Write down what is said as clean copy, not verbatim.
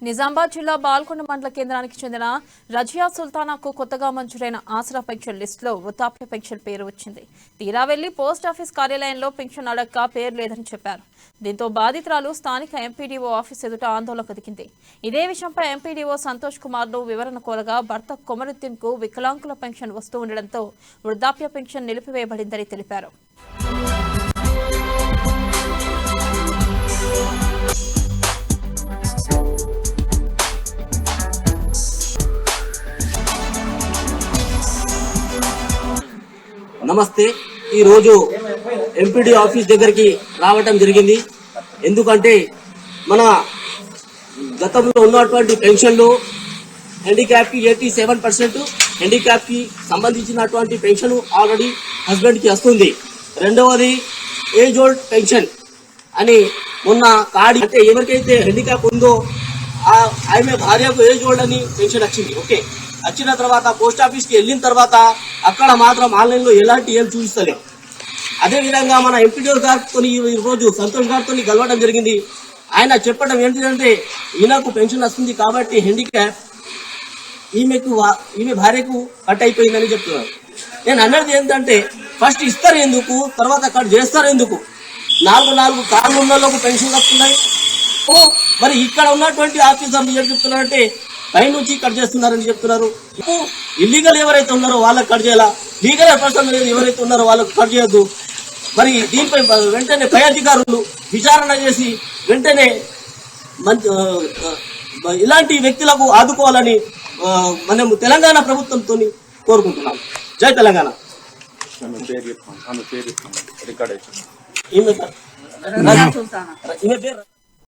నిజామాబాద్ జిల్లా బాల్కొండ మండల కేంద్రానికి చెందిన రజియా సుల్తానాకు కొత్తగా మంజూరైన ఆసరా పెన్షన్ లిస్టులో వృద్ధాప్య పెన్షన్ పేరు వచ్చింది. తీరా వెళ్లి పోస్టాఫీస్ కార్యాలయంలో పెన్షన్ అడక్క పేరు లేదని చెప్పారు. దీంతో బాధితురాలు స్థానిక ఎంపీడీఓ ఆఫీస్ ఎదుట ఆందోళనకు దిగింది. ఇదే విషయంపై ఎంపీడీఓ సంతోష్ కుమార్ను వివరణ కోరగా భర్త కొమరుద్దీన్ కు వికలాంగుల పెన్షన్ వస్తూ ఉండడంతో వృద్ధాప్య పెన్షన్ నిలిపివేయబడిందని తెలిపారు. నమస్తే. ఈరోజు ఎంపీడీ ఆఫీస్ దగ్గరికి రావటం జరిగింది. ఎందుకంటే మన గతంలో ఉన్నటువంటి పెన్షన్లు హ్యాండిక్యాప్కి 87%, హ్యాండిక్యాప్కి సంబంధించినటువంటి పెన్షన్ ఆల్రెడీ హస్బెండ్కి వస్తుంది. రెండవది ఏజ్ ఓల్డ్ పెన్షన్ అని మొన్న కార్డు అంటే ఎవరికైతే హ్యాండిక్యాప్ ఉందో ఆమె భార్యకు ఏజ్ ఓల్డ్ అని పెన్షన్ వచ్చింది. ఓకే, వచ్చిన తర్వాత పోస్ట్ ఆఫీస్కి వెళ్ళిన తర్వాత అక్కడ మాత్రం ఆన్లైన్లో ఎలాంటి ఏం చూపిస్తలేవు. అదేవిధంగా మన ఎంపీడీఓ గారితో ఈరోజు సంతోష్ గారితో కలవడం జరిగింది. ఆయన చెప్పడం ఏంటంటే ఈయనకు పెన్షన్ వస్తుంది కాబట్టి హ్యాండిక్యాప్ ఈమె భార్యకు కట్ అయిపోయిందని చెప్తున్నారు. నేను అన్నది ఏంటంటే ఫస్ట్ ఇస్తారు ఎందుకు, తర్వాత కట్ చేస్తారు ఎందుకు? 4 కార్లు ఉన్న వాళ్ళకు పెన్షన్ వస్తున్నాయి. మరి ఇక్కడ ఉన్నటువంటి ఆఫీసర్లు ఏం చెప్తున్నారంటే పై నుంచి కట్ చేస్తున్నారని చెప్తున్నారు. ఇల్లీగల్ ఎవరైతే ఉన్నారో వాళ్ళకి కట్ చేయాలా, లీగల్ పర్సన్ ఎవరైతే ఉన్నారో వాళ్ళకి కట్ చేయొద్దు. మరి దీనిపై వెంటనే పై అధికారులు విచారణ చేసి వెంటనే ఇలాంటి వ్యక్తులకు ఆదుకోవాలని మనం తెలంగాణ ప్రభుత్వంతో కోరుకుంటున్నాం. జై తెలంగాణ. ఈమె పేరు